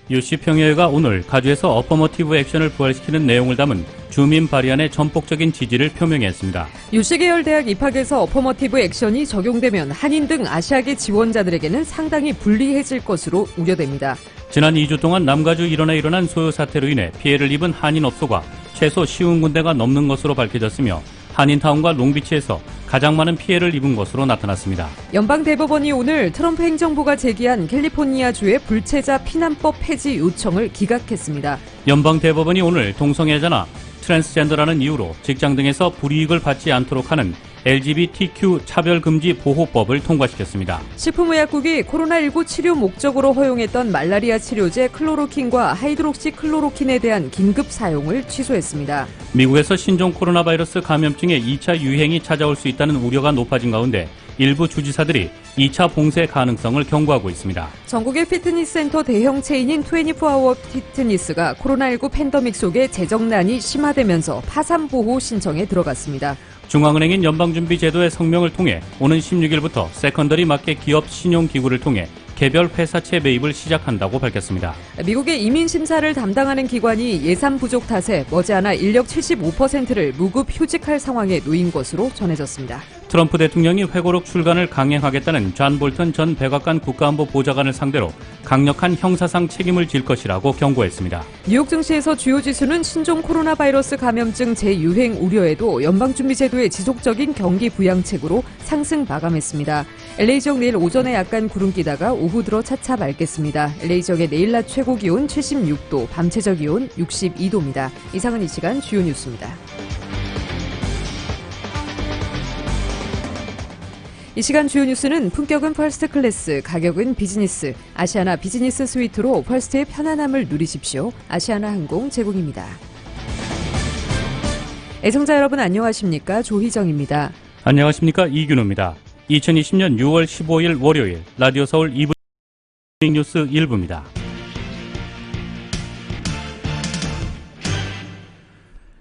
UC 평야회가 오늘 가주에서 어퍼머티브 액션을 부활시키는 내용을 담은 주민 발의안의 전폭적인 지지를 표명했습니다. UC 계열 대학 입학에서 어퍼머티브 액션이 적용되면 한인 등 아시아계 지원자들에게는 상당히 불리해질 것으로 우려됩니다. 지난 2주 동안 남가주 일원에 일어난 소요 사태로 인해 피해를 입은 한인 업소가 최소 50군데가 넘는 것으로 밝혀졌으며 한인타운과 롱비치에서 가장 많은 피해를 입은 것으로 나타났습니다. 연방대법원이 오늘 트럼프 행정부가 제기한 캘리포니아주의 불체자 피난법 폐지 요청을 기각했습니다. 연방대법원이 오늘 동성애자나 트랜스젠더라는 이유로 직장 등에서 불이익을 받지 않도록 하는 LGBTQ 차별금지 보호법을 통과시켰습니다. 식품의약국이 코로나19 치료 목적으로 허용했던 말라리아 치료제 클로로킨과 하이드록시 클로로킨에 대한 긴급 사용을 취소했습니다. 미국에서 신종 코로나 바이러스 감염증의 2차 유행이 찾아올 수 있다는 우려가 높아진 가운데 일부 주지사들이 2차 봉쇄 가능성을 경고하고 있습니다. 전국의 피트니스 센터 대형 체인인 24아워 피트니스가 코로나19 팬데믹 속에 재정난이 심화되면서 파산 보호 신청에 들어갔습니다. 중앙은행인 연방준비제도의 성명을 통해 오는 16일부터 세컨더리 마켓 기업 신용기구를 통해 개별 회사채 매입을 시작한다고 밝혔습니다. 미국의 이민심사를 담당하는 기관이 예산 부족 탓에 머지않아 인력 75%를 무급 휴직할 상황에 놓인 것으로 전해졌습니다. 트럼프 대통령이 회고록 출간을 강행하겠다는 존 볼턴 전 백악관 국가안보 보좌관을 상대로 강력한 형사상 책임을 질 것이라고 경고했습니다. 뉴욕 증시에서 주요 지수는 신종 코로나 바이러스 감염증 재유행 우려에도 연방준비제도의 지속적인 경기 부양책으로 상승 마감했습니다. LA 지역 내일 오전에 약간 구름 끼다가 오후 들어 차차 맑겠습니다. LA 지역의 내일 낮 최고 기온 76도, 밤 최저 기온 62도입니다. 이상은 이 시간 주요 뉴스입니다. 이 시간 주요 뉴스는 품격은 퍼스트 클래스, 가격은 비즈니스, 아시아나 비즈니스 스위트로 퍼스트의 편안함을 누리십시오. 아시아나 항공 제공입니다. 애청자 여러분 안녕하십니까? 조희정입니다. 안녕하십니까? 이균호입니다. 2020년 6월 15일 월요일 라디오 서울 2부 뉴스 1부입니다.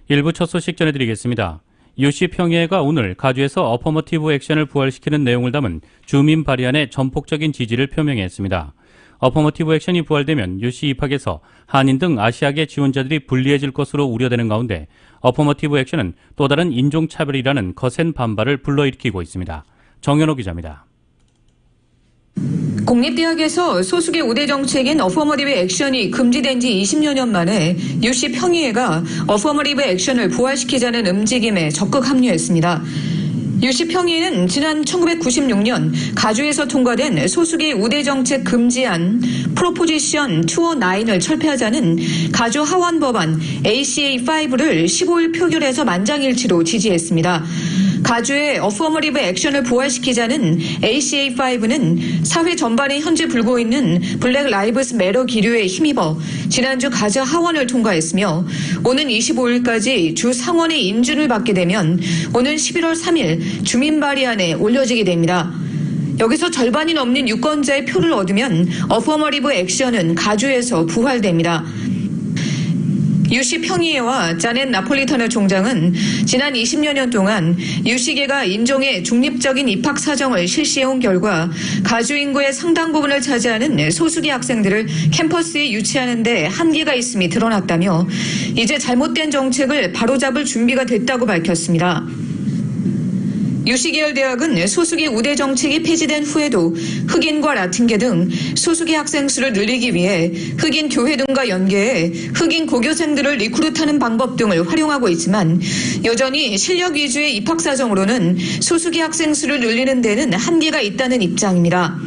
일부 첫 소식 전해드리겠습니다. UC 평야회가 오늘 가주에서 어퍼머티브 액션을 부활시키는 내용을 담은 주민 발의안의 전폭적인 지지를 표명했습니다. 어퍼머티브 액션이 부활되면 UC 입학에서 한인 등 아시아계 지원자들이 불리해질 것으로 우려되는 가운데 어퍼머티브 액션은 또 다른 인종차별이라는 거센 반발을 불러일으키고 있습니다. 정현호 기자입니다. 공립대학에서 소수계 우대 정책인 어퍼머티브 액션이 금지된 지 20여 년 만에 UC 평야회가 어퍼머티브 액션을 부활시키자는 움직임에 적극 합류했습니다. UC 평야회는 지난 1996년 가주에서 통과된 소수계 우대 정책 금지안 프로포지션 209을 철폐하자는 가주 하원 법안 ACA5를 15일 표결해서 만장일치로 지지했습니다. 가주의 어퍼머티브 액션을 부활시키자는 ACA5는 사회 전반에 현재 불고 있는 블랙 라이브스 매터 기류에 힘입어 지난주 가주 하원을 통과했으며 오는 25일까지 주 상원의 인준을 받게 되면 오는 11월 3일 주민 발의안에 올려지게 됩니다. 여기서 절반이 넘는 유권자의 표를 얻으면 어퍼머티브 액션은 가주에서 부활됩니다. UC 평야회와 자넷 나폴리타노 총장은 지난 20여 년 동안 UC계가 인종의 중립적인 입학 사정을 실시해온 결과 가주 인구의 상당 부분을 차지하는 소수계 학생들을 캠퍼스에 유치하는 데 한계가 있음이 드러났다며 이제 잘못된 정책을 바로잡을 준비가 됐다고 밝혔습니다. UC 계열 대학은 소수계 우대 정책이 폐지된 후에도 흑인과 라틴계 등 소수계 학생 수를 늘리기 위해 흑인 교회 등과 연계해 흑인 고교생들을 리크루트하는 방법 등을 활용하고 있지만 여전히 실력 위주의 입학 사정으로는 소수계 학생 수를 늘리는 데는 한계가 있다는 입장입니다.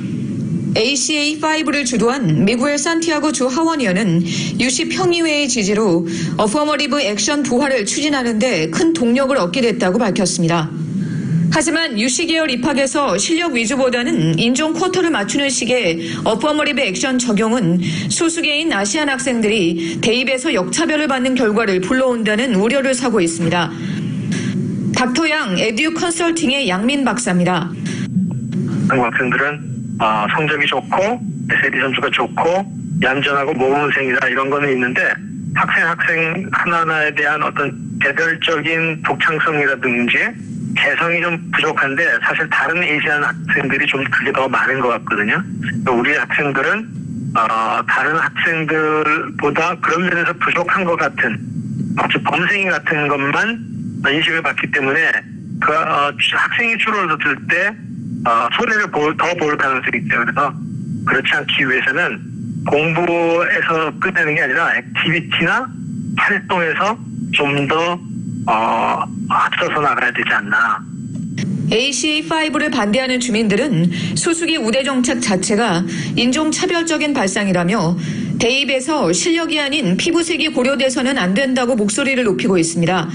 ACA5를 주도한 미국의 산티아고 주 하원의원은 UC 평야회의 지지로 어퍼머티브 액션 부활을 추진하는 데 큰 동력을 얻게 됐다고 밝혔습니다. 하지만 UC 계열 입학에서 실력 위주보다는 인종 쿼터를 맞추는 식의 어퍼머티브 액션 적용은 소수계인 아시안 학생들이 대입에서 역차별을 받는 결과를 불러온다는 우려를 사고 있습니다. 닥터양 에듀 컨설팅의 양민 박사입니다. 한국 학생들은 성적이 좋고 SAT 점수가 좋고 얌전하고 모범생이다 이런 거는 있는데 학생 하나하나에 대한 어떤 개별적인 독창성이라든지 개성이 좀 부족한데 사실 다른 에이시안 학생들이 좀 그게 더 많은 것 같거든요. 우리 학생들은 다른 학생들보다 그런 면에서 부족한 것 같은 마치 범생이 같은 것만 인식을 받기 때문에 학생이 줄어들 때 손해를 더 볼 가능성이 있죠. 그래서 그렇지 않기 위해서는 공부에서 끝내는 게 아니라 액티비티나 활동에서 좀 더 앞서서 나가야 되지 않나. ACA5를 반대하는 주민들은 소수기 우대 정책 자체가 인종차별적인 발상이라며 대입에서 실력이 아닌 피부색이 고려돼서는 안 된다고 목소리를 높이고 있습니다.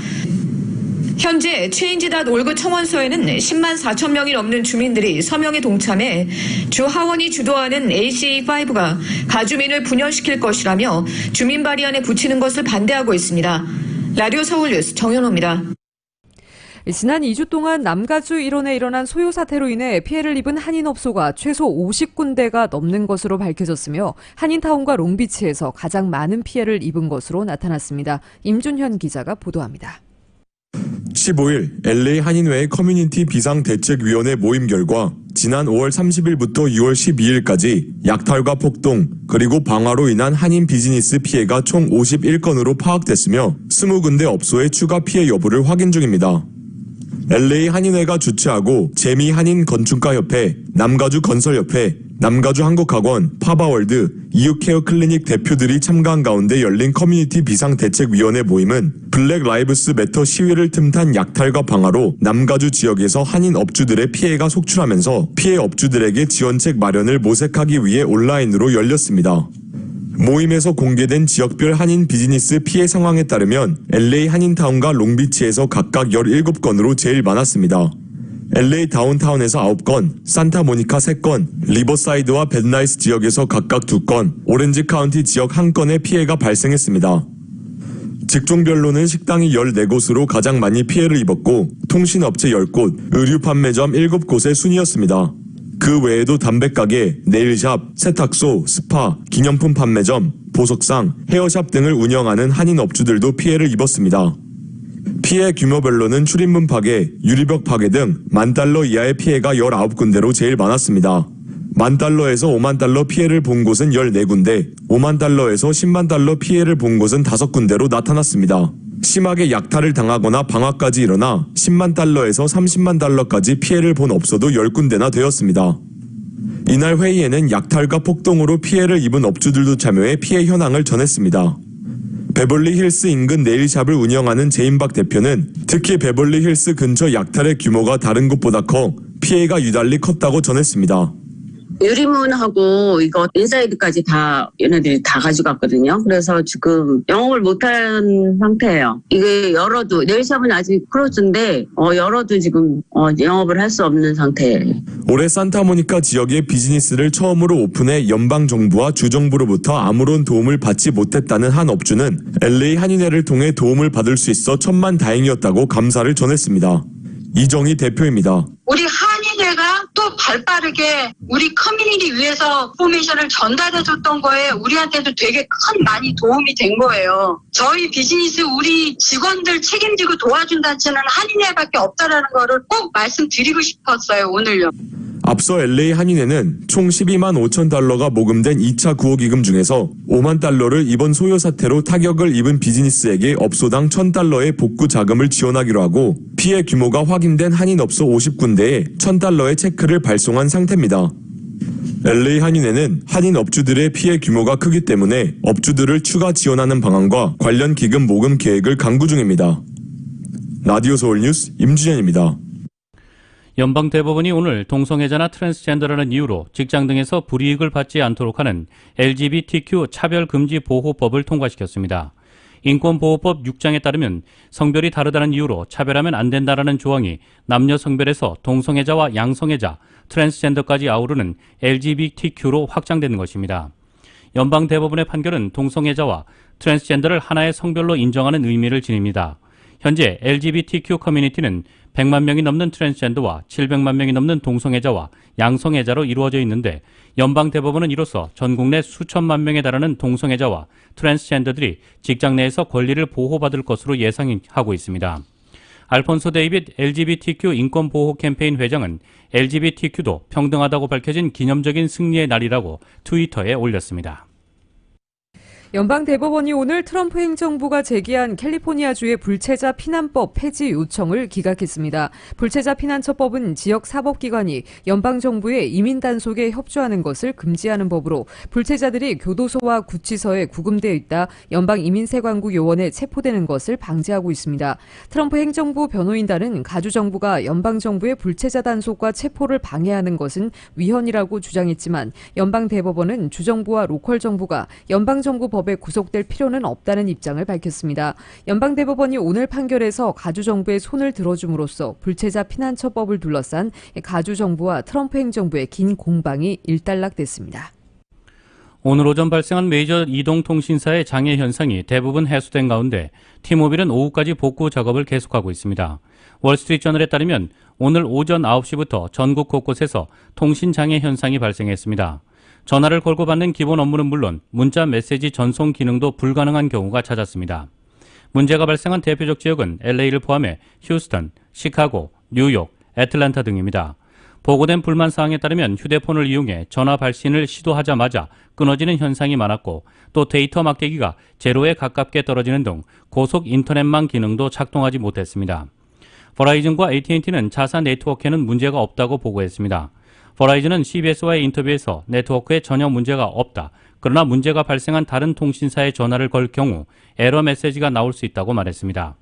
현재 change.org 청원서에는 10만 4천 명이 넘는 주민들이 서명에 동참해 주 하원이 주도하는 ACA5가 가주민을 분열시킬 것이라며 주민 발의안에 붙이는 것을 반대하고 있습니다. 라디오 서울뉴스 정현호입니다. 지난 2주 동안 남가주 일원에 일어난 소요 사태로 인해 피해를 입은 한인업소가 최소 50군데가 넘는 것으로 밝혀졌으며 한인타운과 롱비치에서 가장 많은 피해를 입은 것으로 나타났습니다. 임준현 기자가 보도합니다. 15일 LA 한인회의 커뮤니티 비상대책위원회 모임 결과 지난 5월 30일부터 6월 12일까지 약탈과 폭동 그리고 방화로 인한 한인 비즈니스 피해가 총 51건으로 파악됐으며 20군데 업소의 추가 피해 여부를 확인 중입니다. LA 한인회가 주최하고 재미 한인 건축가협회, 남가주 건설협회, 남가주 한국학원, 파바월드, 이유케어 클리닉 대표들이 참가한 가운데 열린 커뮤니티 비상대책위원회 모임은 블랙 라이브스 매터 시위를 틈탄 약탈과 방화로 남가주 지역에서 한인 업주들의 피해가 속출하면서 피해 업주들에게 지원책 마련을 모색하기 위해 온라인으로 열렸습니다. 모임에서 공개된 지역별 한인 비즈니스 피해 상황에 따르면 LA 한인타운과 롱비치에서 각각 17건으로 제일 많았습니다. LA 다운타운에서 9건, 산타모니카 3건, 리버사이드와 벤나이스 지역에서 각각 2건, 오렌지 카운티 지역 1건의 피해가 발생했습니다. 직종별로는 식당이 14곳으로 가장 많이 피해를 입었고 통신업체 10곳, 의류 판매점 7곳의 순이었습니다. 그 외에도 담배가게, 네일샵, 세탁소, 스파, 기념품 판매점, 보석상, 헤어샵 등을 운영하는 한인 업주들도 피해를 입었습니다. 피해 규모별로는 출입문 파괴, 유리벽 파괴 등 $10,000 이하의 피해가 19군데로 제일 많았습니다. $10,000에서 $50,000 피해를 본 곳은 14군데, $50,000에서 $100,000 피해를 본 곳은 5군데로 나타났습니다. 심하게 약탈을 당하거나 방화까지 일어나 $100,000에서 $300,000까지 피해를 본 업소도 10군데나 되었습니다. 이날 회의에는 약탈과 폭동으로 피해를 입은 업주들도 참여해 피해 현황을 전했습니다. 베벌리 힐스 인근 네일샵을 운영하는 제임박 대표는 특히 베벌리 힐스 근처 약탈의 규모가 다른 곳보다 커 피해가 유달리 컸다고 전했습니다. 유리문하고 이거 인사이드까지 다 얘네들이 다 가져갔거든요. 그래서 지금 영업을 못한 상태예요. 이게 열어도 네일샵은 아직 클로즈인데 열어도 지금 영업을 할 수 없는 상태예요. 올해 산타모니카 지역의 비즈니스를 처음으로 오픈해 연방정부와 주정부로부터 아무런 도움을 받지 못했다는 한 업주는 LA 한인회를 통해 도움을 받을 수 있어 천만다행이었다고 감사를 전했습니다. 이정희 대표입니다. 우리 한인회가 또 발빠르게 우리 커뮤니티 위해서 포메이션을 전달해줬던 거에 우리한테도 되게 큰 많이 도움이 된 거예요. 저희 비즈니스 우리 직원들 책임지고 도와준 단체는 한인회밖에 없다라는 거를 꼭 말씀드리고 싶었어요. 오늘요. 앞서 LA 한인회는 총 $125,000가 모금된 2차 구호 기금 중에서 $50,000를 이번 소요 사태로 타격을 입은 비즈니스에게 업소당 $1,000의 복구 자금을 지원하기로 하고 피해 규모가 확인된 한인 업소 50군데에 $1,000의 체크를 발송한 상태입니다. LA 한인회는 한인 업주들의 피해 규모가 크기 때문에 업주들을 추가 지원하는 방안과 관련 기금 모금 계획을 강구 중입니다. 라디오 서울뉴스 임준현입니다. 연방대법원이 오늘 동성애자나 트랜스젠더라는 이유로 직장 등에서 불이익을 받지 않도록 하는 LGBTQ 차별금지보호법을 통과시켰습니다. 인권보호법 6장에 따르면 성별이 다르다는 이유로 차별하면 안 된다라는 조항이 남녀 성별에서 동성애자와 양성애자, 트랜스젠더까지 아우르는 LGBTQ로 확장되는 것입니다. 연방대법원의 판결은 동성애자와 트랜스젠더를 하나의 성별로 인정하는 의미를 지닙니다. 현재 LGBTQ 커뮤니티는 100만 명이 넘는 트랜스젠더와 700만 명이 넘는 동성애자와 양성애자로 이루어져 있는데 연방대법원은 이로써 전국 내 수천만 명에 달하는 동성애자와 트랜스젠더들이 직장 내에서 권리를 보호받을 것으로 예상하고 있습니다. 알폰소 데이빗 LGBTQ 인권보호 캠페인 회장은 LGBTQ도 평등하다고 밝혀진 기념적인 승리의 날이라고 트위터에 올렸습니다. 연방대법원이 오늘 트럼프 행정부가 제기한 캘리포니아주의 불체자 피난법 폐지 요청을 기각했습니다. 불체자 피난처법은 지역 사법기관이 연방정부의 이민 단속에 협조하는 것을 금지하는 법으로 불체자들이 교도소와 구치소에 구금되어 있다 연방이민세관국 요원에 체포되는 것을 방지하고 있습니다. 트럼프 행정부 변호인단은 가주정부가 연방정부의 불체자 단속과 체포를 방해하는 것은 위헌이라고 주장했지만 연방대법원은 주정부와 로컬 정부가 연방정부 법에 구속될 필요는 없다는 입장을 밝혔습니다. 연방대법원이 오늘 판결에서 가주정부의 손을 들어줌으로써 불체자 피난처법을 둘러싼 가주정부와 트럼프 행정부의 긴 공방이 일단락됐습니다. 오늘 오전 발생한 메이저 이동통신사의 장애 현상이 대부분 해소된 가운데 T모빌은 오후까지 복구 작업을 계속하고 있습니다. 월스트리트저널에 따르면 오늘 오전 9시부터 전국 곳곳에서 통신장애 현상이 발생했습니다. 전화를 걸고 받는 기본 업무는 물론 문자 메시지 전송 기능도 불가능한 경우가 잦았습니다. 문제가 발생한 대표적 지역은 LA를 포함해 휴스턴, 시카고, 뉴욕, 애틀랜타 등입니다. 보고된 불만 사항에 따르면 휴대폰을 이용해 전화 발신을 시도하자마자 끊어지는 현상이 많았고 또 데이터 막대기가 제로에 가깝게 떨어지는 등 고속 인터넷망 기능도 작동하지 못했습니다. 버라이즌과 AT&T는 자사 네트워크에는 문제가 없다고 보고했습니다. 버라이즌은 CBS와의 인터뷰에서 네트워크에 전혀 문제가 없다. 그러나 문제가 발생한 다른 통신사에 전화를 걸 경우 에러 메시지가 나올 수 있다고 말했습니다.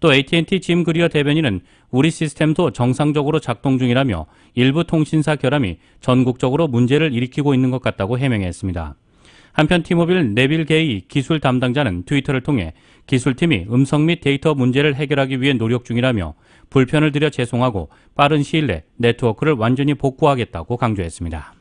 또 AT&T 짐 그리어 대변인은 우리 시스템도 정상적으로 작동 중이라며 일부 통신사 결함이 전국적으로 문제를 일으키고 있는 것 같다고 해명했습니다. 한편 T모빌 네빌 게이 기술 담당자는 트위터를 통해 기술팀이 음성 및 데이터 문제를 해결하기 위해 노력 중이라며 불편을 드려 죄송하고 빠른 시일 내 네트워크를 완전히 복구하겠다고 강조했습니다.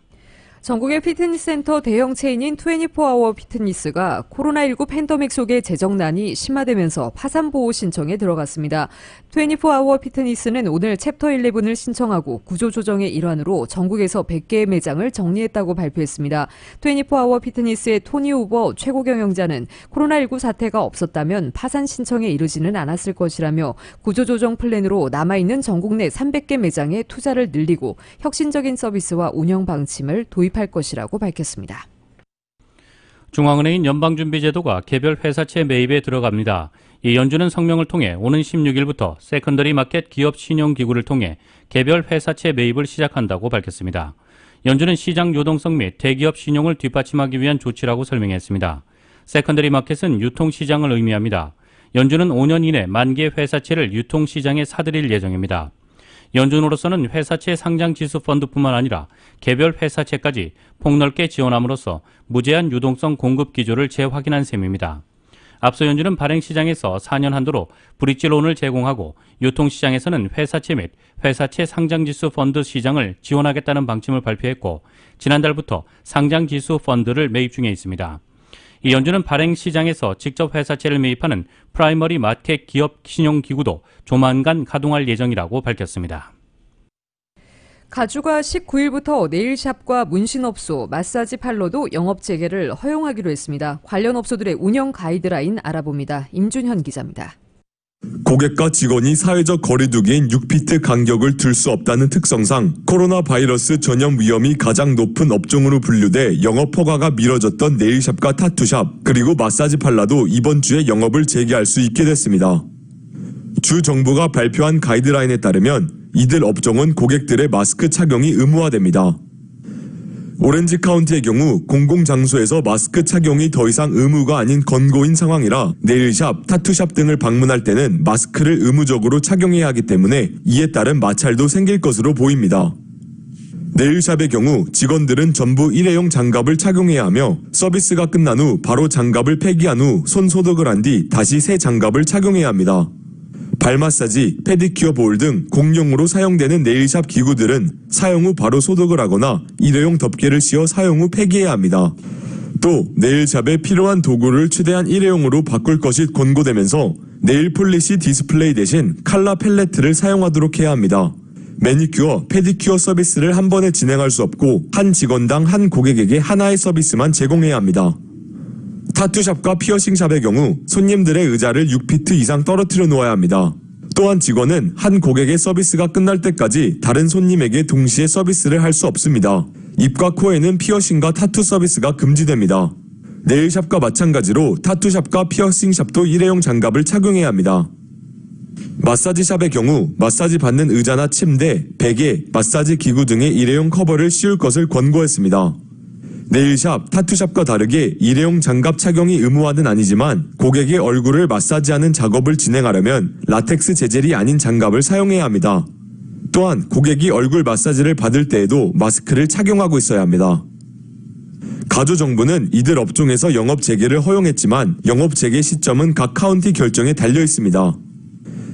전국의 피트니스 센터 대형 체인인 24아워 피트니스가 코로나19 팬데믹 속의 재정난이 심화되면서 파산보호 신청에 들어갔습니다. 24아워 피트니스는 오늘 챕터 11을 신청하고 구조조정의 일환으로 전국에서 100개의 매장을 정리했다고 발표했습니다. 24아워 피트니스의 토니 우버 최고 경영자는 코로나19 사태가 없었다면 파산 신청에 이르지는 않았을 것이라며 구조조정 플랜으로 남아있는 전국 내 300개 매장에 투자를 늘리고 혁신적인 서비스와 운영 방침을 도입할 것이라고 밝혔습니다. 중앙은행인 연방준비제도가 개별 회사채 매입에 들어갑니다. 이 연준은 성명을 통해 오는 16일부터 세컨더리 마켓 기업 신용기구를 통해 개별 회사채 매입을 시작한다고 밝혔습니다. 연준은 시장 유동성 및 대기업 신용을 뒷받침하기 위한 조치라고 설명했습니다. 세컨더리 마켓은 유통시장을 의미합니다. 연준은 5년 이내 10,000개 회사채를 유통시장에 사들일 예정입니다. 연준으로서는 회사채 상장지수 펀드뿐만 아니라 개별 회사채까지 폭넓게 지원함으로써 무제한 유동성 공급 기조를 재확인한 셈입니다. 앞서 연준은 발행시장에서 4년 한도로 브릿지론을 제공하고 유통시장에서는 회사채 및 회사채 상장지수 펀드 시장을 지원하겠다는 방침을 발표했고 지난달부터 상장지수 펀드를 매입 중에 있습니다. 이 연준은 발행시장에서 직접 회사채를 매입하는 프라이머리 마켓 기업 신용기구도 조만간 가동할 예정이라고 밝혔습니다. 가주가 19일부터 네일샵과 문신업소, 마사지 팔러도 영업 재개를 허용하기로 했습니다. 관련 업소들의 운영 가이드라인 알아봅니다. 임준현 기자입니다. 고객과 직원이 사회적 거리두기인 6피트 간격을 둘 수 없다는 특성상 코로나 바이러스 전염 위험이 가장 높은 업종으로 분류돼 영업 허가가 미뤄졌던 네일샵과 타투샵 그리고 마사지 팔라도 이번 주에 영업을 재개할 수 있게 됐습니다. 주 정부가 발표한 가이드라인에 따르면 이들 업종은 고객들의 마스크 착용이 의무화됩니다. 오렌지 카운티의 경우 공공장소에서 마스크 착용이 더 이상 의무가 아닌 권고인 상황이라 네일샵, 타투샵 등을 방문할 때는 마스크를 의무적으로 착용해야 하기 때문에 이에 따른 마찰도 생길 것으로 보입니다. 네일샵의 경우 직원들은 전부 일회용 장갑을 착용해야 하며 서비스가 끝난 후 바로 장갑을 폐기한 후 손 소독을 한 뒤 다시 새 장갑을 착용해야 합니다. 발 마사지, 페디큐어 볼 등 공용으로 사용되는 네일샵 기구들은 사용 후 바로 소독을 하거나 일회용 덮개를 씌워 사용 후 폐기해야 합니다. 또 네일샵에 필요한 도구를 최대한 일회용으로 바꿀 것이 권고되면서 네일 폴리시 디스플레이 대신 칼라 펠레트를 사용하도록 해야 합니다. 매니큐어, 페디큐어 서비스를 한 번에 진행할 수 없고 한 직원당 한 고객에게 하나의 서비스만 제공해야 합니다. 타투샵과 피어싱샵의 경우 손님들의 의자를 6피트 이상 떨어뜨려 놓아야 합니다. 또한 직원은 한 고객의 서비스가 끝날 때까지 다른 손님에게 동시에 서비스를 할 수 없습니다. 입과 코에는 피어싱과 타투 서비스가 금지됩니다. 네일샵과 마찬가지로 타투샵과 피어싱샵도 일회용 장갑을 착용해야 합니다. 마사지샵의 경우 마사지 받는 의자나 침대, 베개, 마사지 기구 등의 일회용 커버를 씌울 것을 권고했습니다. 네일샵, 타투샵과 다르게 일회용 장갑 착용이 의무화는 아니지만 고객의 얼굴을 마사지하는 작업을 진행하려면 라텍스 재질이 아닌 장갑을 사용해야 합니다. 또한 고객이 얼굴 마사지를 받을 때에도 마스크를 착용하고 있어야 합니다. 가주정부는 이들 업종에서 영업 재개를 허용했지만 영업 재개 시점은 각 카운티 결정에 달려 있습니다.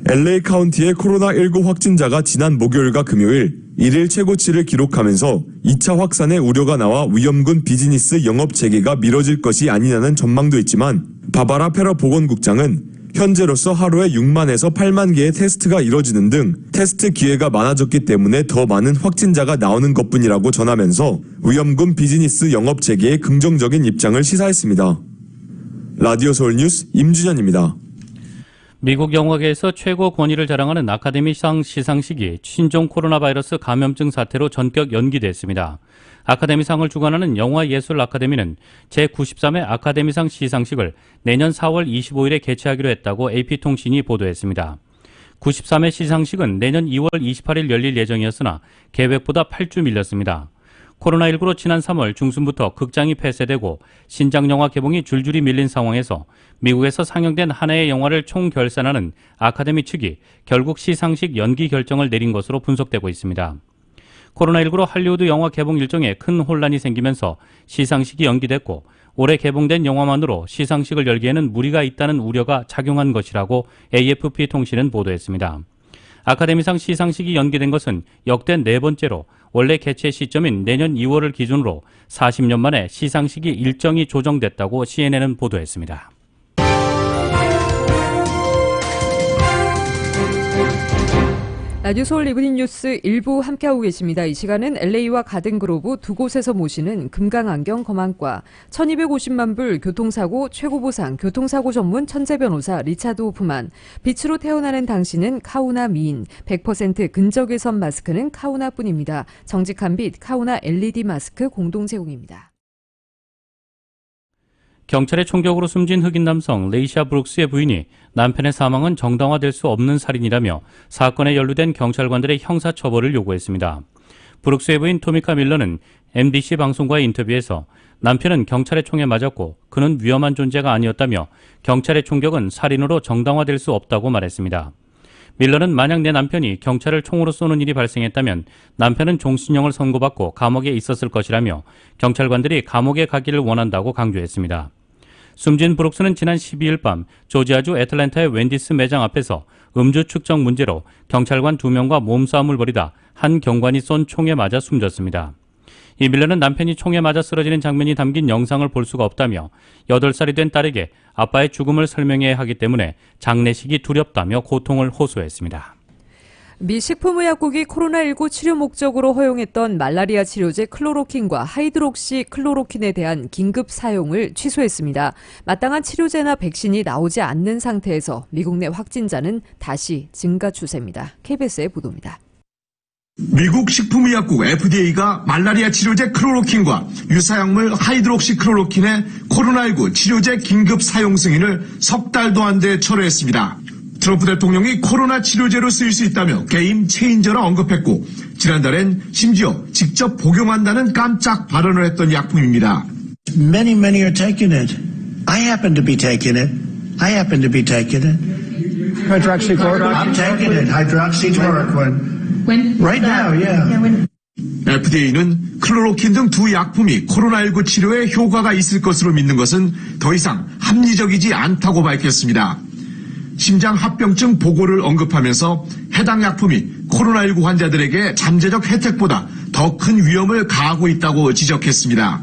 LA 카운티의 코로나19 확진자가 지난 목요일과 금요일 1일 최고치를 기록하면서 2차 확산의 우려가 나와 위험군 비즈니스 영업 재개가 미뤄질 것이 아니냐는 전망도 있지만 바바라 페러 보건국장은 현재로서 하루에 6만에서 8만 개의 테스트가 이뤄지는 등 테스트 기회가 많아졌기 때문에 더 많은 확진자가 나오는 것뿐이라고 전하면서 위험군 비즈니스 영업 재개에 긍정적인 입장을 시사했습니다. 라디오 서울 뉴스 임준현입니다. 미국 영화계에서 최고 권위를 자랑하는 아카데미상 시상식이 신종 코로나 바이러스 감염증 사태로 전격 연기됐습니다. 아카데미상을 주관하는 영화예술 아카데미는 제93회 아카데미상 시상식을 내년 4월 25일에 개최하기로 했다고 AP통신이 보도했습니다. 93회 시상식은 내년 2월 28일 열릴 예정이었으나 계획보다 8주 밀렸습니다. 코로나19로 지난 3월 중순부터 극장이 폐쇄되고 신작 영화 개봉이 줄줄이 밀린 상황에서 미국에서 상영된 한 해의 영화를 총결산하는 아카데미 측이 결국 시상식 연기 결정을 내린 것으로 분석되고 있습니다. 코로나19로 할리우드 영화 개봉 일정에 큰 혼란이 생기면서 시상식이 연기됐고 올해 개봉된 영화만으로 시상식을 열기에는 무리가 있다는 우려가 작용한 것이라고 AFP 통신은 보도했습니다. 아카데미상 시상식이 연기된 것은 역대 네 번째로 원래 개최 시점인 내년 2월을 기준으로 40년 만에 시상식이 일정이 조정됐다고 CNN은 보도했습니다. 라디오 서울 이브닝 뉴스 1부 함께하고 계십니다. 이 시간은 LA와 가든그로브 두 곳에서 모시는 금강안경 검안과 1250만 불 교통사고 최고보상 교통사고 전문 천재변호사 리차드 호프만, 빛으로 태어나는 당신은 카우나 미인, 100% 근적외선 마스크는 카우나뿐입니다. 정직한 빛 카우나 LED 마스크 공동 제공입니다. 경찰의 총격으로 숨진 흑인 남성 레이샤 브룩스의 부인이 남편의 사망은 정당화될 수 없는 살인이라며 사건에 연루된 경찰관들의 형사처벌을 요구했습니다. 브룩스의 부인 토미카 밀러는 MBC 방송과의 인터뷰에서 남편은 경찰의 총에 맞았고 그는 위험한 존재가 아니었다며 경찰의 총격은 살인으로 정당화될 수 없다고 말했습니다. 밀러는 만약 내 남편이 경찰을 총으로 쏘는 일이 발생했다면 남편은 종신형을 선고받고 감옥에 있었을 것이라며 경찰관들이 감옥에 가기를 원한다고 강조했습니다. 숨진 브룩스는 지난 12일 밤 조지아주 애틀랜타의 웬디스 매장 앞에서 음주 측정 문제로 경찰관 2명과 몸싸움을 벌이다 한 경관이 쏜 총에 맞아 숨졌습니다. 이 밀러는 남편이 총에 맞아 쓰러지는 장면이 담긴 영상을 볼 수가 없다며 8살이 된 딸에게 아빠의 죽음을 설명해야 하기 때문에 장례식이 두렵다며 고통을 호소했습니다. 미 식품의약국이 코로나19 치료 목적으로 허용했던 말라리아 치료제 클로로킨과 하이드록시 클로로킨에 대한 긴급 사용을 취소했습니다. 마땅한 치료제나 백신이 나오지 않는 상태에서 미국 내 확진자는 다시 증가 추세입니다. KBS의 보도입니다. 미국 식품의약국 FDA가 말라리아 치료제 클로로킨과 유사약물 하이드록시 클로로킨의 코로나19 치료제 긴급 사용 승인을 석 달도 안 돼 철회했습니다. 트럼프 대통령이 코로나 치료제로 쓰일 수 있다며 게임 체인저라 언급했고 지난달엔 심지어 직접 복용한다는 깜짝 발언을 했던 약품입니다. Many are taking it. I happen to be taking it. Hydroxychloroquine? I'm taking it. Hydroxychloroquine. When? Right now, yeah. FDA는 클로로킨 등 두 약품이 코로나19 치료에 효과가 있을 것으로 믿는 것은 더 이상 합리적이지 않다고 밝혔습니다. 심장합병증 보고를 언급하면서 해당 약품이 코로나19 환자들에게 잠재적 혜택보다 더 큰 위험을 가하고 있다고 지적했습니다.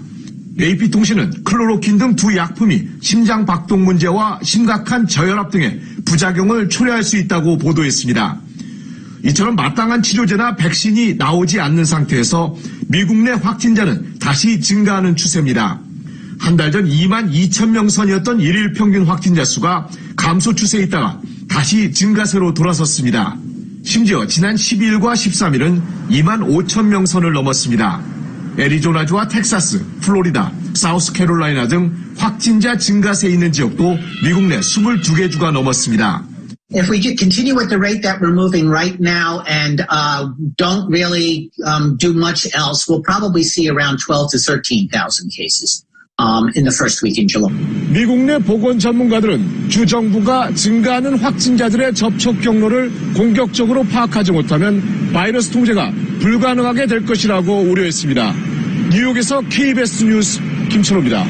AP통신은 클로로킨 등 두 약품이 심장 박동 문제와 심각한 저혈압 등의 부작용을 초래할 수 있다고 보도했습니다. 이처럼 마땅한 치료제나 백신이 나오지 않는 상태에서 미국 내 확진자는 다시 증가하는 추세입니다. 한 달 전 2만 2천 명 선이었던 일일 평균 확진자 수가 감소 추세에 있다가 다시 증가세로 돌아섰습니다. 심지어 지난 12일과 13일은 2만 5천 명 선을 넘었습니다. 애리조나주와 텍사스, 플로리다, 사우스캐롤라이나 등 확진자 증가세 있는 지역도 미국 내 22개 주가 넘었습니다. If we continue at the rate that we're moving right now and don't really do much else, we'll probably see around 12 to 13,000 cases in the first week in July. 미국 내 보건 전문가들은 주 정부가 증가하는 확진자들의 접촉 경로를 공격적으로 파악하지 못하면 바이러스 통제가 불가능하게 될 것이라고 우려했습니다. 뉴욕에서 KBS 뉴스 김철호입니다.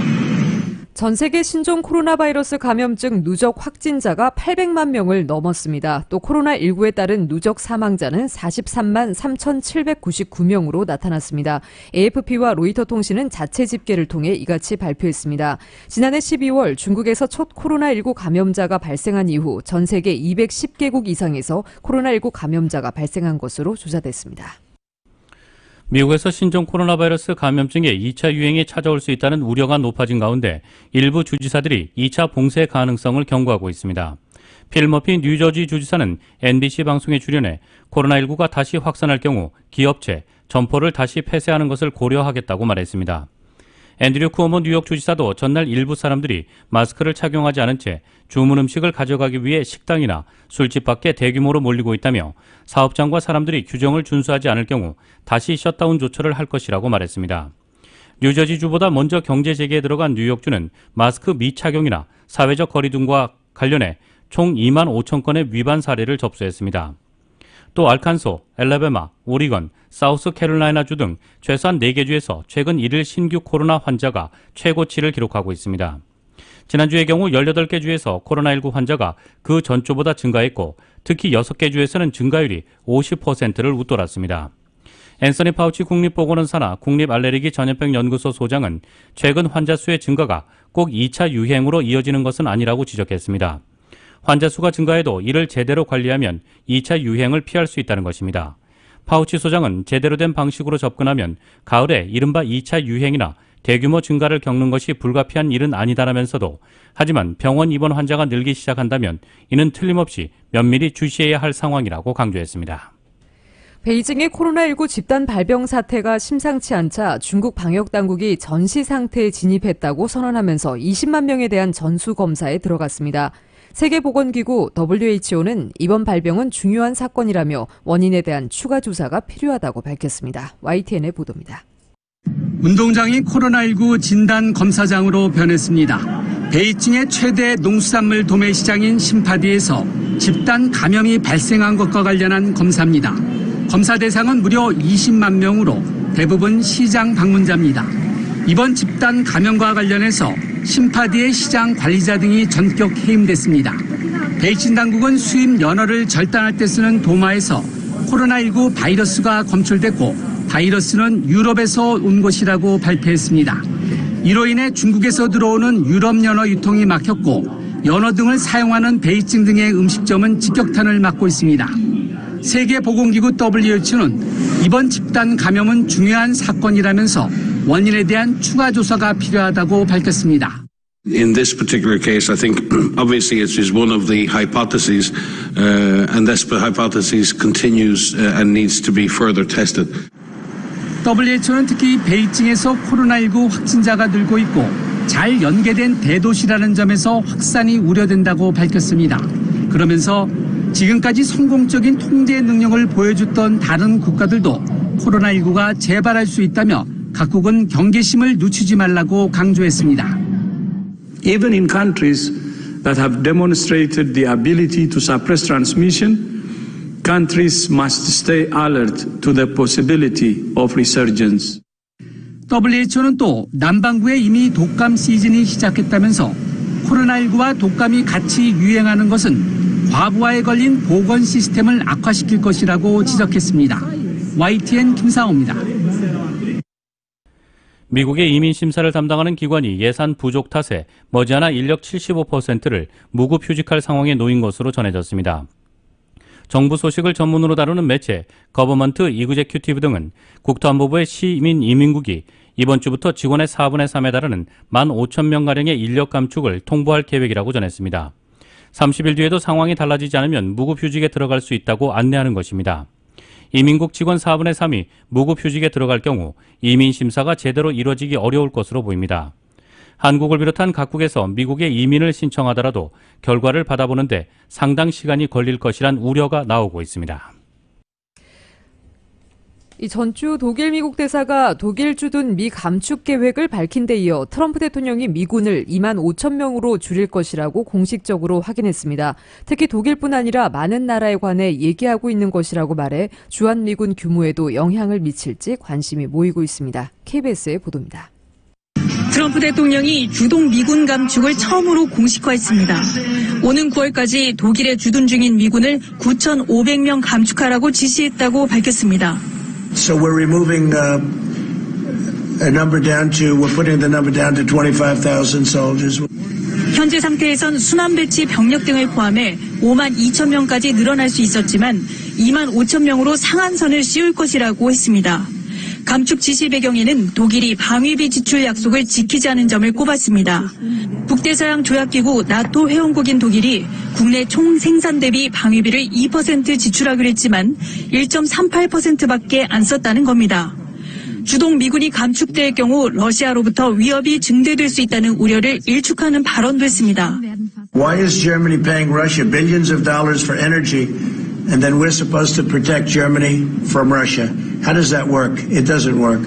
전 세계 신종 코로나 바이러스 감염증 누적 확진자가 800만 명을 넘었습니다. 또 코로나19에 따른 누적 사망자는 43만 3,799명으로 나타났습니다. AFP와 로이터 통신은 자체 집계를 통해 이같이 발표했습니다. 지난해 12월 중국에서 첫 코로나19 감염자가 발생한 이후 전 세계 210개국 이상에서 코로나19 감염자가 발생한 것으로 조사됐습니다. 미국에서 신종 코로나 바이러스 감염증의 2차 유행이 찾아올 수 있다는 우려가 높아진 가운데 일부 주지사들이 2차 봉쇄 가능성을 경고하고 있습니다. 필 머피 뉴저지 주지사는 NBC 방송에 출연해 코로나19가 다시 확산할 경우 기업체, 점포를 다시 폐쇄하는 것을 고려하겠다고 말했습니다. 앤드류 쿠오모 뉴욕 주지사도 전날 일부 사람들이 마스크를 착용하지 않은 채 주문 음식을 가져가기 위해 식당이나 술집 밖에 대규모로 몰리고 있다며 사업장과 사람들이 규정을 준수하지 않을 경우 다시 셧다운 조처를 할 것이라고 말했습니다. 뉴저지주보다 먼저 경제 재개에 들어간 뉴욕주는 마스크 미착용이나 사회적 거리 등과 관련해 총 2만 5천 건의 위반 사례를 접수했습니다. 또 알칸소, 엘라베마, 오리건, 사우스캐롤라이나주 등 최소한 4개 주에서 최근 1일 신규 코로나 환자가 최고치를 기록하고 있습니다. 지난주의 경우 18개 주에서 코로나19 환자가 그 전주보다 증가했고 특히 6개 주에서는 증가율이 50%를 웃돌았습니다. 앤서니 파우치 국립보건원사나 국립알레르기 전염병 연구소 소장은 최근 환자 수의 증가가 꼭 2차 유행으로 이어지는 것은 아니라고 지적했습니다. 환자 수가 증가해도 이를 제대로 관리하면 2차 유행을 피할 수 있다는 것입니다. 파우치 소장은 제대로 된 방식으로 접근하면 가을에 이른바 2차 유행이나 대규모 증가를 겪는 것이 불가피한 일은 아니다라면서도 하지만 병원 입원 환자가 늘기 시작한다면 이는 틀림없이 면밀히 주시해야 할 상황이라고 강조했습니다. 베이징의 코로나19 집단 발병 사태가 심상치 않자 중국 방역당국이 전시 상태에 진입했다고 선언하면서 20만 명에 대한 전수검사에 들어갔습니다. 세계보건기구 WHO는 이번 발병은 중요한 사건이라며 원인에 대한 추가 조사가 필요하다고 밝혔습니다. YTN의 보도입니다. 운동장이 코로나19 진단 검사장으로 변했습니다. 베이징의 최대 농수산물 도매 시장인 심파디에서 집단 감염이 발생한 것과 관련한 검사입니다. 검사 대상은 무려 20만 명으로 대부분 시장 방문자입니다. 이번 집단 감염과 관련해서 심파디의 시장 관리자 등이 전격 해임됐습니다. 베이징 당국은 수입 연어를 절단할 때 쓰는 도마에서 코로나19 바이러스가 검출됐고 바이러스는 유럽에서 온 것이라고 발표했습니다. 이로 인해 중국에서 들어오는 유럽 연어 유통이 막혔고 연어 등을 사용하는 베이징 등의 음식점은 직격탄을 맞고 있습니다. 세계보건기구 WHO는 이번 집단 감염은 중요한 사건이라면서 원인에 대한 추가 조사가 필요하다고 밝혔습니다. In this particular case, I think obviously it is one of the hypotheses, and this hypothesis continues and needs to be further tested. WHO는 특히 베이징에서 코로나19 확진자가 늘고 있고 잘 연계된 대도시라는 점에서 확산이 우려된다고 밝혔습니다. 그러면서 지금까지 성공적인 통제 능력을 보여줬던 다른 국가들도 코로나19가 재발할 수 있다며 각국은 경계심을 늦추지 말라고 강조했습니다. Even in countries that have demonstrated the ability to suppress transmission, countries must stay alert to the possibility of resurgence. WHO는 또 남반구에 이미 독감 시즌이 시작했다면서 코로나19와 독감이 같이 유행하는 것은 과부하에 걸린 보건 시스템을 악화시킬 것이라고 지적했습니다. YTN 김상호입니다. 미국의 이민심사를 담당하는 기관이 예산 부족 탓에 머지않아 인력 75%를 무급휴직할 상황에 놓인 것으로 전해졌습니다. 정부 소식을 전문으로 다루는 매체 거버먼트 이그제큐티브 등은 국토안보부의 시민 이민국이 이번 주부터 직원의 4분의 3에 달하는 15,000명가량의 인력 감축을 통보할 계획이라고 전했습니다. 30일 뒤에도 상황이 달라지지 않으면 무급휴직에 들어갈 수 있다고 안내하는 것입니다. 이민국 직원 4분의 3이 무급휴직에 들어갈 경우 이민심사가 제대로 이뤄지기 어려울 것으로 보입니다. 한국을 비롯한 각국에서 미국에 이민을 신청하더라도 결과를 받아보는데 상당 시간이 걸릴 것이란 우려가 나오고 있습니다. 이 전주 독일 미국 대사가 독일 주둔 미 감축 계획을 밝힌 데 이어 트럼프 대통령이 미군을 2만 5천 명으로 줄일 것이라고 공식적으로 확인했습니다. 특히 독일뿐 아니라 많은 나라에 관해 얘기하고 있는 것이라고 말해 주한미군 규모에도 영향을 미칠지 관심이 모이고 있습니다. KBS의 보도입니다. 트럼프 대통령이 주동 미군 감축을 처음으로 공식화했습니다. 오는 9월까지 독일에 주둔 중인 미군을 9,500명 감축하라고 지시했다고 밝혔습니다. So we're removing we're putting the number down to 25,000 soldiers. 현재 상태에선 순환 배치 병력 등을 포함해 5만 2천 명까지 늘어날 수 있었지만 2만 5천 명으로 상한선을 씌울 것이라고 했습니다. 감축 지시 배경에는 독일이 방위비 지출 약속을 지키지 않은 점을 꼽았습니다. 북대서양 조약기구 나토 회원국인 독일이 국내 총 생산 대비 방위비를 2% 지출하기로 했지만 1.38%밖에 안 썼다는 겁니다. 주동 미군이 감축될 경우 러시아로부터 위협이 증대될 수 있다는 우려를 일축하는 발언도 했습니다. Why is Germany paying Russia billions of dollars for energy and then we're supposed to protect Germany from Russia? How does that work? It doesn't work.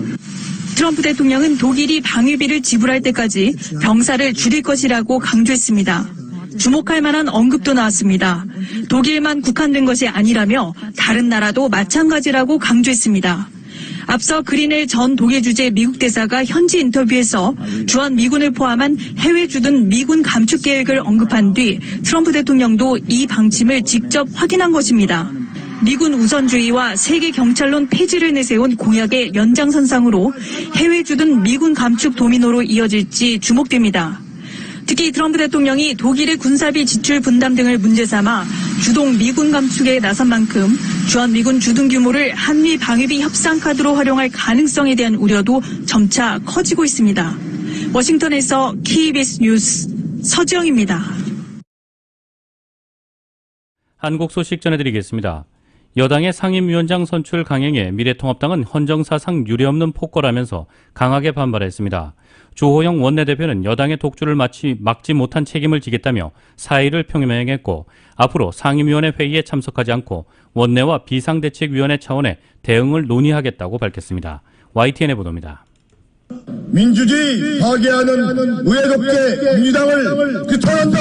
트럼프 대통령은 독일이 방위비를 지불할 때까지 병사를 줄일 것이라고 강조했습니다. 주목할 만한 언급도 나왔습니다. 독일만 국한된 것이 아니라며 다른 나라도 마찬가지라고 강조했습니다. 앞서 그린엘 전 독일 주재 미국 대사가 현지 인터뷰에서 주한 미군을 포함한 해외 주둔 미군 감축 계획을 언급한 뒤 트럼프 대통령도 이 방침을 직접 확인한 것입니다. 미군 우선주의와 세계 경찰론 폐지를 내세운 공약의 연장선상으로 해외 주둔 미군 감축 도미노로 이어질지 주목됩니다. 특히 트럼프 대통령이 독일의 군사비 지출 분담 등을 문제 삼아 주동 미군 감축에 나선 만큼 주한미군 주둔 규모를 한미 방위비 협상 카드로 활용할 가능성에 대한 우려도 점차 커지고 있습니다. 워싱턴에서 KBS 뉴스 서지영입니다. 한국 소식 전해드리겠습니다. 여당의 상임위원장 선출 강행에 미래통합당은 헌정사상 유례없는 폭거라면서 강하게 반발했습니다. 주호영 원내대표는 여당의 독주를 막지 못한 책임을 지겠다며 사의를 표명했고 앞으로 상임위원회 회의에 참석하지 않고 원내와 비상대책위원회 차원의 대응을 논의하겠다고 밝혔습니다. YTN의 보도입니다. 민주주의 파괴하는 무예롭게 민주당을 규탄한다.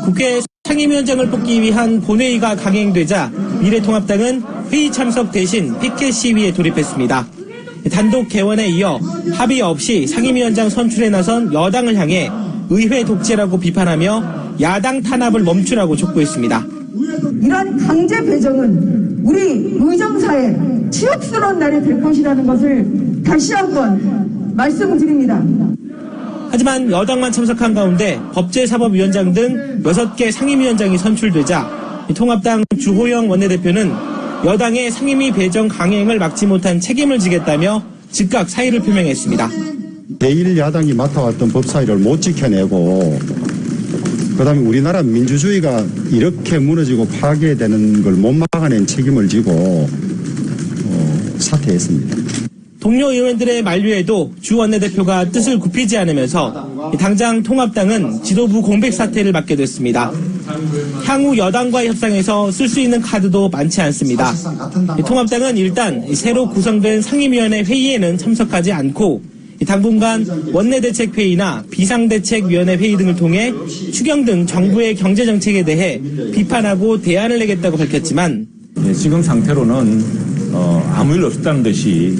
국회 상임위원장을 뽑기 위한 본회의가 강행되자 미래통합당은 회의 참석 대신 피켓 시위에 돌입했습니다. 단독 개원에 이어 합의 없이 상임위원장 선출에 나선 여당을 향해 의회 독재라고 비판하며 야당 탄압을 멈추라고 촉구했습니다. 이러한 강제 배정은 우리 의정사에 치욕스러운 날이 될 것이라는 것을 다시 한번 말씀드립니다. 하지만 여당만 참석한 가운데 법제사법위원장 등 6개 상임위원장이 선출되자 통합당 주호영 원내대표는 여당의 상임위 배정 강행을 막지 못한 책임을 지겠다며 즉각 사의를 표명했습니다. 제1야당이 맡아왔던 법 사위를 못 지켜내고 그다음에 우리나라 민주주의가 이렇게 무너지고 파괴되는 걸 못 막아낸 책임을 지고 사퇴했습니다. 동료 의원들의 만류에도 주 원내대표가 뜻을 굽히지 않으면서 당장 통합당은 지도부 공백 사태를 맞게 됐습니다. 향후 여당과의 협상에서 쓸 수 있는 카드도 많지 않습니다. 통합당은 일단 새로 구성된 상임위원회 회의에는 참석하지 않고 당분간 원내대책회의나 비상대책위원회 회의 등을 통해 추경 등 정부의 경제정책에 대해 비판하고 대안을 내겠다고 밝혔지만 지금 상태로는 아무 일 없었다는 듯이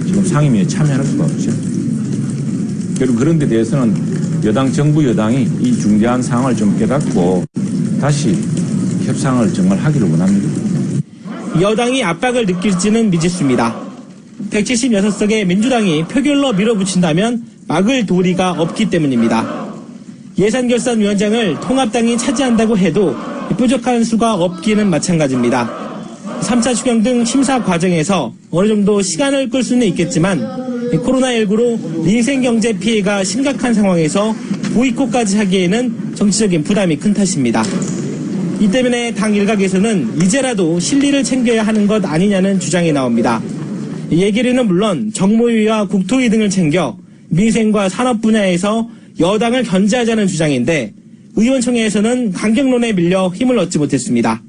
지금 상임위에 참여할 수가 없죠. 그리고 그런 데 대해서는 정부 여당이 이 중대한 상황을 좀 깨닫고 다시 협상을 정말 하기를 원합니다. 여당이 압박을 느낄지는 미지수입니다. 176석의 민주당이 표결로 밀어붙인다면 막을 도리가 없기 때문입니다. 예산결산위원장을 통합당이 차지한다고 해도 뾰족한 수가 없기는 마찬가지입니다. 3차 추경 등 심사 과정에서 어느 정도 시간을 끌 수는 있겠지만 코로나19로 민생경제 피해가 심각한 상황에서 보이콧까지 하기에는 정치적인 부담이 큰 탓입니다. 이 때문에 당 일각에서는 이제라도 실리를 챙겨야 하는 것 아니냐는 주장이 나옵니다. 예결위는 물론 정무위와 국토위 등을 챙겨 민생과 산업 분야에서 여당을 견제하자는 주장인데 의원총회에서는 강경론에 밀려 힘을 얻지 못했습니다.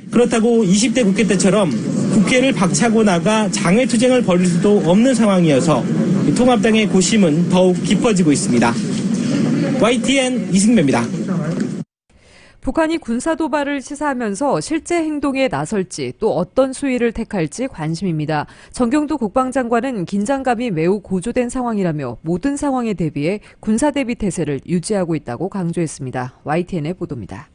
그렇다고 20대 국회 때처럼 국회를 박차고 나가 장외투쟁을 벌일 수도 없는 상황이어서 통합당의 고심은 더욱 깊어지고 있습니다. YTN 이승배입니다. 북한이 군사도발을 시사하면서 실제 행동에 나설지 또 어떤 수위를 택할지 관심입니다. 정경두 국방장관은 긴장감이 매우 고조된 상황이라며 모든 상황에 대비해 군사대비 태세를 유지하고 있다고 강조했습니다. YTN의 보도입니다.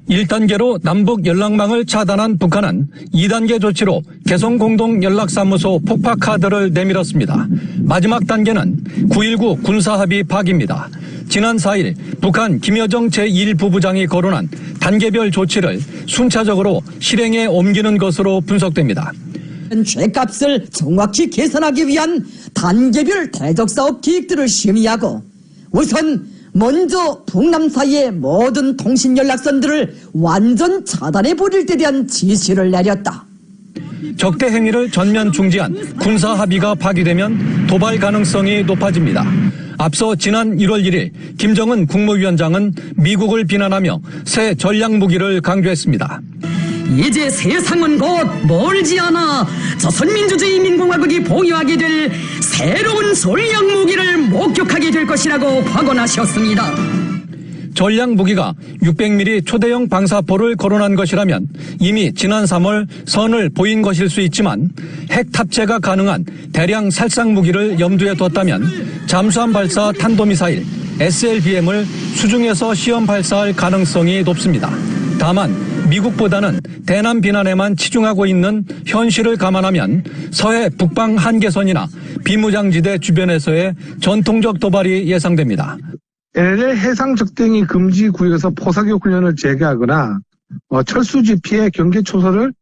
1단계로 남북 연락망을 차단한 북한은 2단계 조치로 개성공동연락사무소 폭파카드를 내밀었습니다. 마지막 단계는 9.19 군사합의 파기입니다. 지난 4일 북한 김여정 제1부부장이 거론한 단계별 조치를 순차적으로 실행에 옮기는 것으로 분석됩니다. 죄값을 정확히 계산하기 위한 단계별 대적사업 기획들을 심의하고 우선 먼저 북남 사이의 모든 통신연락선들을 완전 차단해버릴 데 대한 지시를 내렸다. 적대 행위를 전면 중지한 군사 합의가 파기되면 도발 가능성이 높아집니다. 앞서 지난 1월 1일 김정은 국무위원장은 미국을 비난하며 새 전략무기를 강조했습니다. 이제 세상은 곧 멀지 않아 조선민주주의인민공화국이 보유하게 될 새로운 전략무기를 목격하게 될 것이라고 확언하셨습니다. 전략무기가 600mm 초대형 방사포를 거론한 것이라면 이미 지난 3월 선을 보인 것일 수 있지만 핵 탑재가 가능한 대량 살상무기를 염두에 뒀다면 잠수함 발사 탄도미사일 SLBM을 수중에서 시험 발사할 가능성이 높습니다. 다만 미국보다는 대남 비난에만 치중하고 있는 현실을 감안하면 서해 북방 한계선이나 비무장지대 주변에서의 전통적 도발이 예상됩니다. LL 해상 적대행위 금지 구역에서 포사격 훈련을 재개하거나 철수지 피해 경계 초소를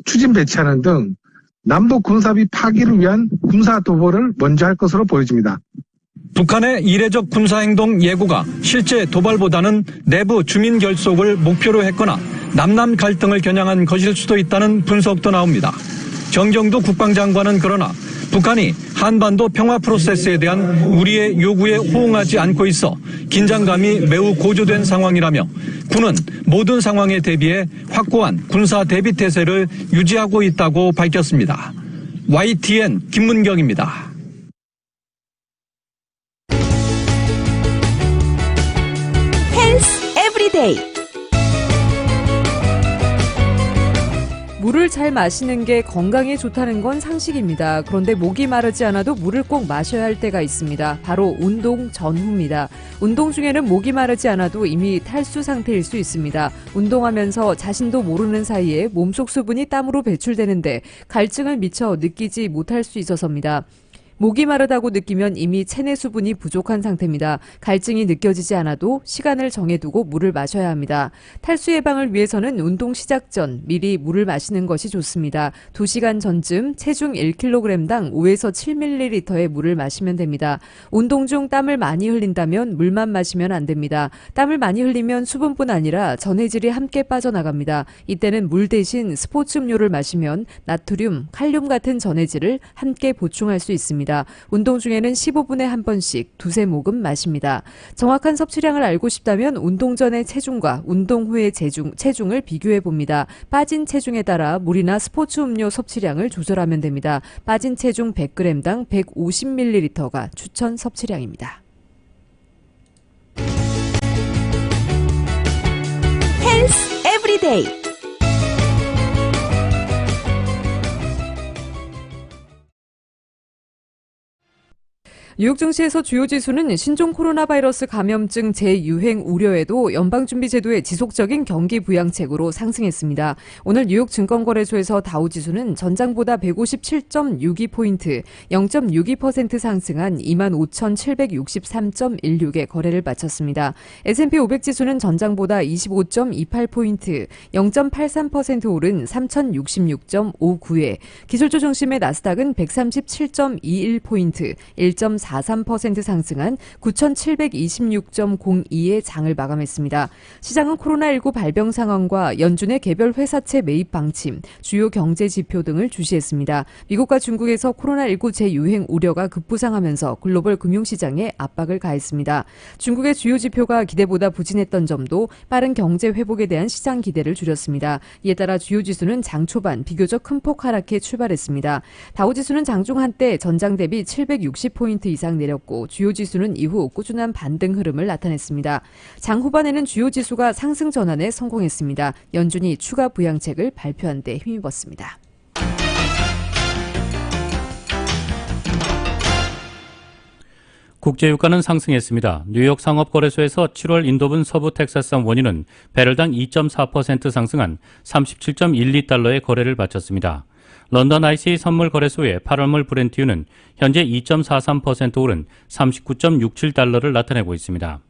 추진 배치하는 등 남북 군사합의 파기를 위한 군사 도발을 먼저 할 것으로 보여집니다. 북한의 이례적 군사행동 예고가 실제 도발보다는 내부 주민 결속을 목표로 했거나 남남 갈등을 겨냥한 것일 수도 있다는 분석도 나옵니다. 정경두 국방장관은 그러나 북한이 한반도 평화 프로세스에 대한 우리의 요구에 호응하지 않고 있어 긴장감이 매우 고조된 상황이라며 군은 모든 상황에 대비해 확고한 군사 대비 태세를 유지하고 있다고 밝혔습니다. YTN 김문경입니다. 헬스 에브리데이. 물을 잘 마시는 게 건강에 좋다는 건 상식입니다. 그런데 목이 마르지 않아도 물을 꼭 마셔야 할 때가 있습니다. 바로 운동 전후입니다. 운동 중에는 목이 마르지 않아도 이미 탈수 상태일 수 있습니다. 운동하면서 자신도 모르는 사이에 몸속 수분이 땀으로 배출되는데 갈증을 미처 느끼지 못할 수 있어서입니다. 목이 마르다고 느끼면 이미 체내 수분이 부족한 상태입니다. 갈증이 느껴지지 않아도 시간을 정해두고 물을 마셔야 합니다. 탈수 예방을 위해서는 운동 시작 전 미리 물을 마시는 것이 좋습니다. 2시간 전쯤 체중 1kg당 5에서 7ml의 물을 마시면 됩니다. 운동 중 땀을 많이 흘린다면 물만 마시면 안 됩니다. 땀을 많이 흘리면 수분뿐 아니라 전해질이 함께 빠져나갑니다. 이때는 물 대신 스포츠 음료를 마시면 나트륨, 칼륨 같은 전해질을 함께 보충할 수 있습니다. 운동 중에는 15분에 한 번씩 2-3모금 마십니다. 정확한 섭취량을 알고 싶다면 운동 전의 체중과 운동 후의 체중을 비교해 봅니다. 빠진 체중에 따라 물이나 스포츠 음료 섭취량을 조절하면 됩니다. 빠진 체중 100g당 150ml가 추천 섭취량입니다. 헬스 에브리데이. 뉴욕 증시에서 주요 지수는 신종 코로나 바이러스 감염증 재유행 우려에도 연방준비제도의 지속적인 경기 부양책으로 상승했습니다. 오늘 뉴욕 증권거래소에서 다우지수는 전장보다 157.62포인트, 0.62% 상승한 25,763.16에 거래를 마쳤습니다. S&P 500지수는 전장보다 25.28포인트, 0.83% 오른 3,066.59에, 기술주 중심의 나스닥은 137.21포인트, 1.4% 0.43% 상승한 9,726.02의 장을 마감했습니다. 시장은 코로나19 발병 상황과 연준의 개별 회사채 매입 방침, 주요 경제 지표 등을 주시했습니다. 미국과 중국에서 코로나19 재유행 우려가 급부상하면서 글로벌 금융시장에 압박을 가했습니다. 중국의 주요 지표가 기대보다 부진했던 점도 빠른 경제 회복에 대한 시장 기대를 줄였습니다. 이에 따라 주요 지수는 장 초반 비교적 큰 폭 하락해 출발했습니다. 다우지수는 장중 한때 전장 대비 760포인트 이상 내렸고 주요 지수는 이후 꾸준한 반등 흐름을 나타냈습니다. 장 후반에는 주요 지수가 상승 전환에 성공했습니다. 연준이 추가 부양책을 발표한 데 힘입었습니다. 국제유가는 상승했습니다. 뉴욕 상업거래소에서 7월 인도분 서부 텍사스산 원유는 배럴당 2.4% 상승한 37.12달러의 거래를 마쳤습니다. 런던 ICA 선물거래소의 8월물 브렌트유는 현재 2.43% 오른 39.67달러를 나타내고 있습니다.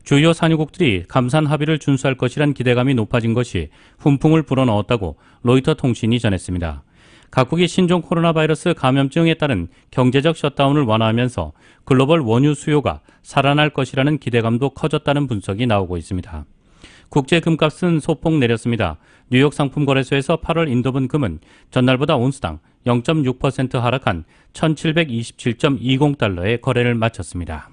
주요 산유국들이 감산 합의를 준수할 것이란 기대감이 높아진 것이 훈풍을 불어넣었다고 로이터 통신이 전했습니다. 각국이 신종 코로나 바이러스 감염증에 따른 경제적 셧다운을 완화하면서 글로벌 원유 수요가 살아날 것이라는 기대감도 커졌다는 분석이 나오고 있습니다. 국제 금값은 소폭 내렸습니다. 뉴욕 상품거래소에서 8월 인도분 금은 전날보다 온스당 0.6% 하락한 1,727.20달러에 거래를 마쳤습니다.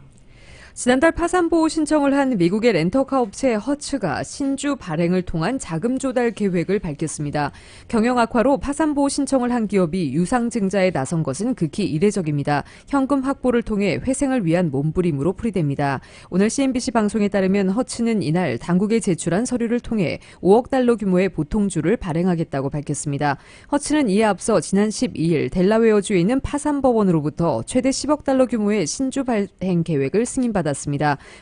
지난달 파산보호 신청을 한 미국의 렌터카 업체 허츠가 신주 발행을 통한 자금 조달 계획을 밝혔습니다. 경영 악화로 파산보호 신청을 한 기업이 유상증자에 나선 것은 극히 이례적입니다. 현금 확보를 통해 회생을 위한 몸부림으로 풀이됩니다. 오늘 CNBC 방송에 따르면 허츠는 이날 당국에 제출한 서류를 통해 5억 달러 규모의 보통주를 발행하겠다고 밝혔습니다. 허츠는 이에 앞서 지난 12일 델라웨어주에 있는 파산법원으로부터 최대 10억 달러 규모의 신주 발행 계획을 승인받았습니다.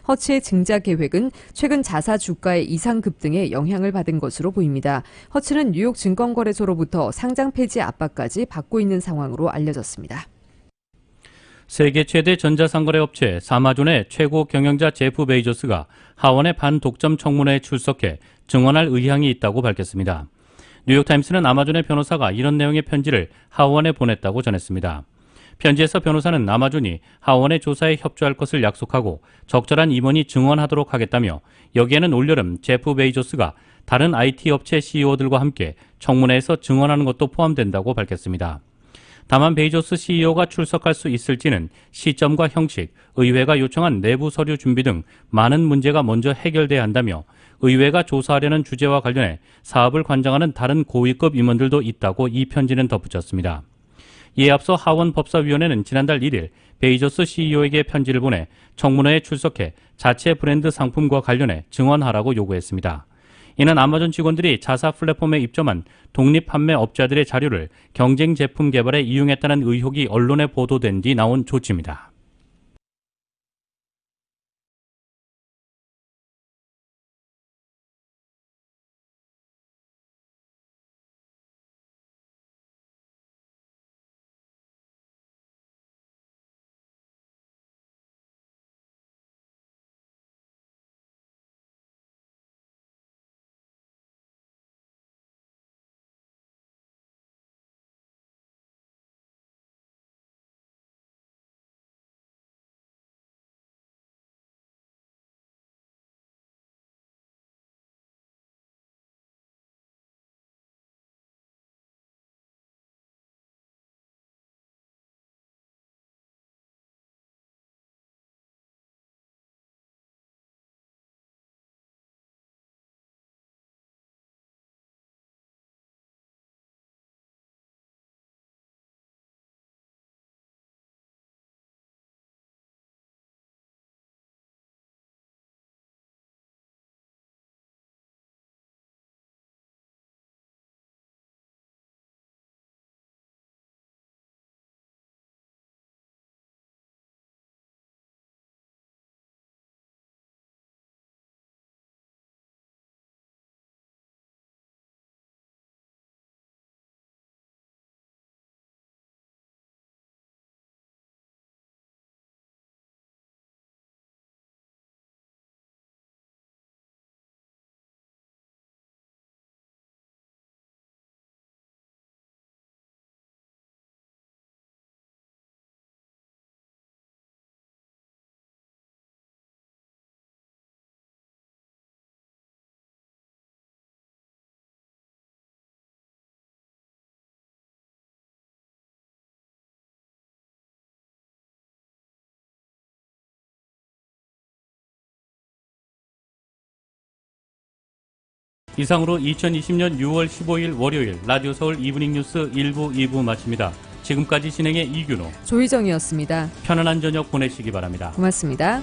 허츠의 증자 계획은 최근 자사 주가의 이상 급등에 영향을 받은 것으로 보입니다. 허츠는 뉴욕 증권거래소로부터 상장 폐지 압박까지 받고 있는 상황으로 알려졌습니다. 세계 최대 전자상거래 업체 아마존의 최고 경영자 제프 베이조스가 하원의 반독점 청문회에 출석해 증언할 의향이 있다고 밝혔습니다. 뉴욕타임스는 아마존의 변호사가 이런 내용의 편지를 하원에 보냈다고 전했습니다. 편지에서 변호사는 아마존이 하원의 조사에 협조할 것을 약속하고 적절한 임원이 증언하도록 하겠다며 여기에는 올여름 제프 베이조스가 다른 IT 업체 CEO들과 함께 청문회에서 증언하는 것도 포함된다고 밝혔습니다. 다만 베이조스 CEO가 출석할 수 있을지는 시점과 형식, 의회가 요청한 내부 서류 준비 등 많은 문제가 먼저 해결돼야 한다며 의회가 조사하려는 주제와 관련해 사업을 관장하는 다른 고위급 임원들도 있다고 이 편지는 덧붙였습니다. 이에 앞서 하원 법사위원회는 지난달 1일 베이조스 CEO에게 편지를 보내 청문회에 출석해 자체 브랜드 상품과 관련해 증언하라고 요구했습니다. 이는 아마존 직원들이 자사 플랫폼에 입점한 독립 판매 업자들의 자료를 경쟁 제품 개발에 이용했다는 의혹이 언론에 보도된 뒤 나온 조치입니다. 이상으로 2020년 6월 15일 월요일 라디오 서울 이브닝 뉴스 1부 2부 마칩니다. 지금까지 진행의 이균호, 조희정이었습니다. 편안한 저녁 보내시기 바랍니다. 고맙습니다.